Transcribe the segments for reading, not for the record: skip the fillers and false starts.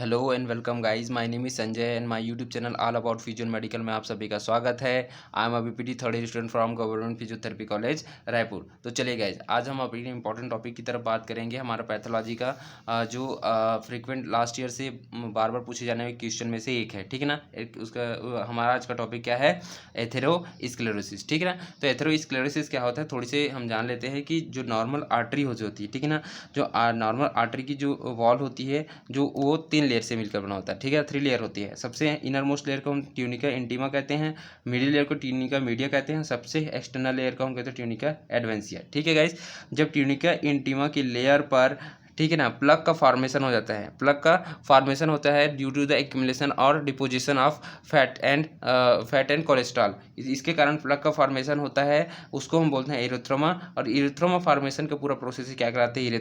Hello and welcome guys, my name is Sanjay and my YouTube channel all about physio medical में आप सभी का स्वागत है। I am BPT third year student from government physiotherapy college Raipur. तो चलिए guys, आज हम अपनी इंपॉर्टेंट टॉपिक की तरफ बात करेंगे, हमारा पैथोलॉजी का जो फ्रीक्वेंट लास्ट ईयर से बार बार पूछे जाने वाले क्वेश्चन में से एक है, ठीक है ना। उसका हमारा आज का टॉपिक क्या है? एथेरोस्क्लेरोसिस, ठीक है ना। तो एथेरोस्क्लेरोसिस क्या होता है, थोड़ी से हम जान लेते हैं कि जो नॉर्मल आर्टरी होती है, ठीक है ना, जो नॉर्मल आर्टरी की जो वॉल होती है, जो वो 3 लेयर से मिलकर बना होता है, ठीक है। 3 लेयर होती है। सबसे इनर मोस्ट लेयर को हम ट्यूनिका इंटीमा कहते हैं, मिडिल लेयर को ट्यूनिका मीडिया कहते हैं, सबसे एक्सटर्नल लेयर को हम कहते हैं ट्यूनिका एडवेंसिया, ठीक है गाइस। जब ट्यूनिका इंटीमा की लेयर पर, ठीक है ना, प्लग का फॉर्मेशन हो जाता है, प्लग का फॉर्मेशन होता है ड्यू टू द एक्यूमुलेशन और deposition of fat and cholesterol. इसके कारण प्लग का फॉर्मेशन होता है, उसको हम बोलते हैं एरिथ्रोमा। और एरिथ्रोमा फॉर्मेशन का पूरा प्रोसेस क्या कराते हैं?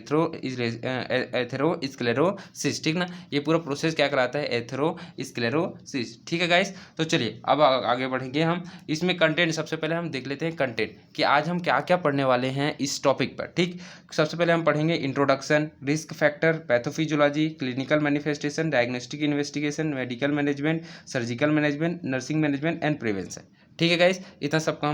एथेरोस्क्लेरोसिस, ठीक ना। ये पूरा प्रोसेस क्या कराता है? एथेरोस्क्लेरोसिस, ठीक है गाइस। तो चलिए अब आगे बढ़ेंगे हम इसमें। कंटेंट सबसे पहले हम देख लेते हैं कंटेंट कि आज हम क्या क्या पढ़ने वाले हैं इस टॉपिक पर, ठीक। सबसे पहले हम पढ़ेंगे introduction, risk factor, pathophysiology, clinical manifestation, diagnostic investigation, medical management, surgical management, nursing management and prevention, ठीक है गाइस। इतना सबका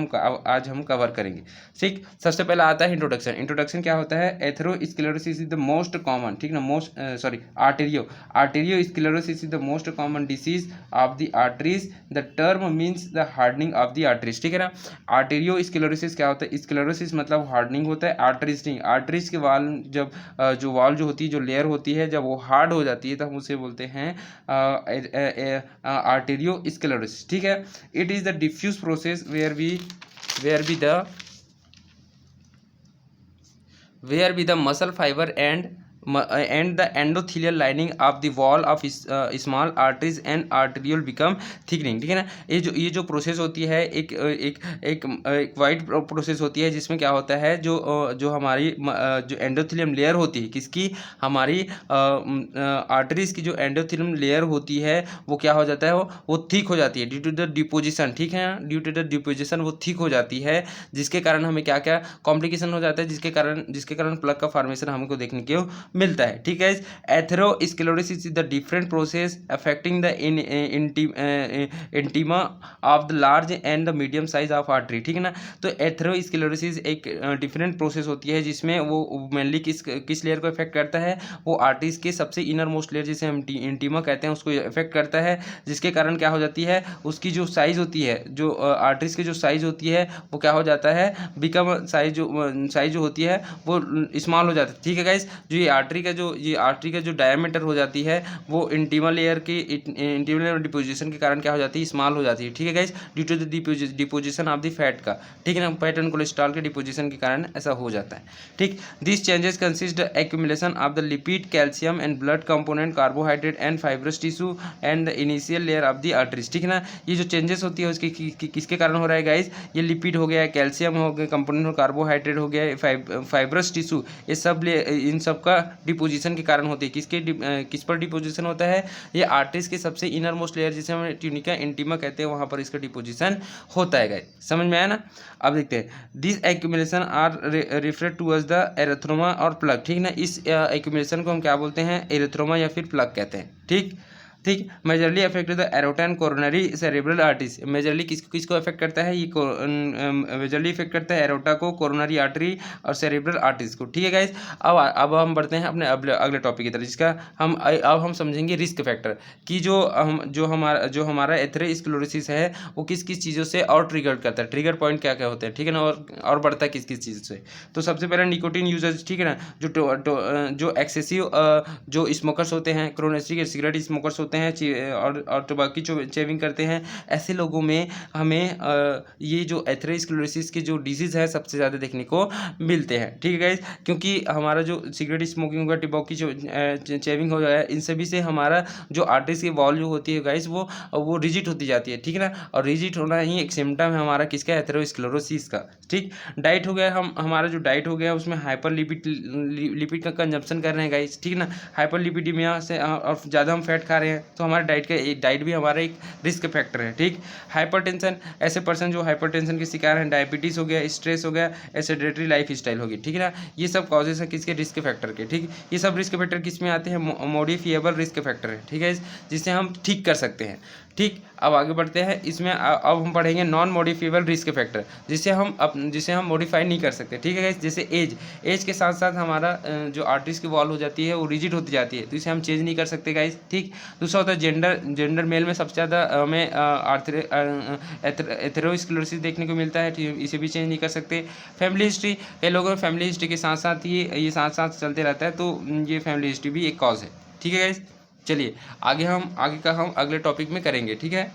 आज हम कवर करेंगे, ठीक। सबसे पहले आता है इंट्रोडक्शन। इंट्रोडक्शन क्या होता है? Atherosclerosis is the most common, ठीक ना, arteriosclerosis is the most common disease of the arteries. The term means the hardening of the arteries, ठीक है ना। आर्टेरियोस्क्लेरोसिस क्या होता है? स्क्लेरोसिस मतलब हार्डनिंग होता है, आर्टरीज नहीं। आर्टरीज के वाल जब जो वाल जो होती है, जो लेयर होती है, जब वो हार्ड हो जाती है, तब हम उसे बोलते हैं आर्टेरियोस्क्लेरोसिस, ठीक है। It is the diffuse process where be the muscle fiber and the endothelial lining of the wall of small arteries and arteriole become thickening, ठीक है ना। ये जो प्रोसेस होती है, एक वाइड प्रोसेस होती है, जिसमें क्या होता है, जो हमारी जो एंडोथेलियम लेयर होती है, किसकी? हमारी आर्टरीज की जो एंडोथेलियम लेयर होती है, वो क्या हो जाता है? वो थिक हो जाती है ड्यू टू द डिपोजिशन, ठीक है। ड्यू टू द डिपोजिशन वो थिक हो जाती है, जिसके कारण हमें क्या क्या कॉम्प्लिकेशन हो जाता है, जिसके कारण प्लग का फॉर्मेशन हमको देखने को मिलता है, ठीक है। Atherosclerosis is the different process affecting the intima of the large and the medium size of artery, ठीक है ना। तो एथेरोस्क्लेरोसिस एक डिफरेंट प्रोसेस होती है, जिसमें वो मेनली किस लेयर को इफेक्ट करता है? वो आर्टरीज के सबसे इनर मोस्ट लेयर, जिसे हम इंटीमा कहते हैं, उसको इफेक्ट करता है, जिसके कारण क्या हो जाती है? उसकी जो साइज होती है, जो आर्टरीज की जो साइज होती है, वो क्या हो जाता है? बिकम साइज जो होती है वो स्मॉल हो जाता है, ठीक है गाइस। जो ये आर्टरी का जो डायमीटर हो जाती है, वो इंटीमा लेयर डिपोजिशन के कारण क्या हो जाती है? स्मॉल हो जाती है, ठीक है guys, due to the deposition of the fat का, ठीक है ना। फैट एंड कोलेस्ट्रॉल के डिपोजिशन के कारण ऐसा हो जाता है, ठीक। This changes consist accumulation of the lipid, calcium and blood component, carbohydrate and fibrous tissue and the initial layer of the arteries, ठीक है ना। ये जो चेंजेस होती है उसकी किसके कारण हो रहा है गाइस? ये लिपिड हो गया, कैल्शियम हो गया कंपोनेंट, कार्बोहाइड्रेट हो गया, फाइब्रस टिश्यू, ये सब इन सब का डिपोजिशन के कारण होती है। किस पर डिपोजिशन होता है? ये आर्टरीज के सबसे इनर मोस्ट लेयर, जिसे हम ट्यूनिका इंटीमा कहते हैं, वहाँ पर इसका डिपोजिशन होता है गाइस। समझ में आया ना? अब देखते हैं, this accumulation are refer towards the atheroma और प्लग, ठीक ना। इस एक्यूमुलेशन को हम क्या बोलते हैं? एरिथ्रोमा या फिर प्लग कहते हैं, ठीक। Majorly affect the aorta and coronary cerebral arteries. Majorly किसको अफेक्ट करता है? ये मेजरली इफेक्ट करता है एरोटा को, कोरोनरी आर्टरी और सेरेब्रल आर्टरीज को, ठीक है गाइस। अब हम बढ़ते हैं अपने अगले टॉपिक की तरफ, जिसका अब हम समझेंगे रिस्क फैक्टर कि जो हमारा एथेरोस्क्लेरोसिस है, वो किस किस चीज़ों से और ट्रिगर करता है, ट्रिगर पॉइंट क्या क्या होते हैं, ठीक है ना, और बढ़ता है किस किस चीज़ से। तो सबसे पहले निकोटीन यूजर्स, ठीक है ना, जो एक्सेसिव जो स्मोकर्स होते हैं, क्रोनेस्टिक सिगरेट स्मोकर्स होते हैं, और टोबाकी चेविंग करते हैं, ऐसे लोगों में हमें ये जो एथेरोस्क्लेरोसिस की जो डिजीज़ है, सबसे ज़्यादा देखने को मिलते हैं, ठीक है गाइस। क्योंकि हमारा जो सिगरेट स्मोकिंग होगा, टोबाकी चेविंग हो जाए, इन सभी से हमारा जो आर्टरीज की वॉल जो होती है गाइस, वो रिजिड होती जाती है, ठीक है ना। और रिजिड होना ही एक सिम्टम है हमारा किसका? एथेरोस्क्लेरोसिस का, ठीक। डाइट हो गया, हमारा जो डाइट हो गया, उसमें हाइपर लिपिड का कंजप्शन कर रहे हैं गाइस, ठीक ना। हाइपर लिपिडीमिया से और ज़्यादा हम फैट खा रहे हैं, हैं, तो हमारे डाइट भी हमारा एक रिस्क फैक्टर है। ठीक, हाइपरटेंशन, ऐसे पर्सन जो हाइपरटेंशन के शिकार हैं, डायबिटीज़ हो गया, स्ट्रेस हो गया, एसिडिटरी लाइफ स्टाइल होगी, ठीक है ना, ये सब कॉजेज है किसके, रिस्क फैक्टर के। ठीक, ये सब रिस्क फैक्टर किस में आते हैं, मॉडिफिएबल रिस्क फैक्टर है, ठीक है, जिसे हम ठीक कर सकते हैं। ठीक, अब आगे बढ़ते हैं, इसमें अब हम पढ़ेंगे नॉन मॉडिफिएबल रिस्क फैक्टर, जिसे हम मॉडिफाई नहीं कर सकते। ठीक है गाइस, जैसे एज के साथ साथ हमारा जो आर्टरीज की वॉल हो जाती है वो रिजिड होती जाती है, तो इसे हम चेंज नहीं कर सकते गाइस। ठीक, दूसरा होता है जेंडर मेल में सबसे ज़्यादा हमें एथेरोस्क्लेरोसिस देखने को मिलता है, इसे भी चेंज नहीं कर सकते। फैमिली हिस्ट्री, कई लोगों में फैमिली हिस्ट्री के साथ साथ ये साथ साथ चलते रहता है, तो ये फैमिली हिस्ट्री भी एक कॉज है। ठीक है गाइस, चलिए आगे का हम अगले टॉपिक में करेंगे। ठीक है।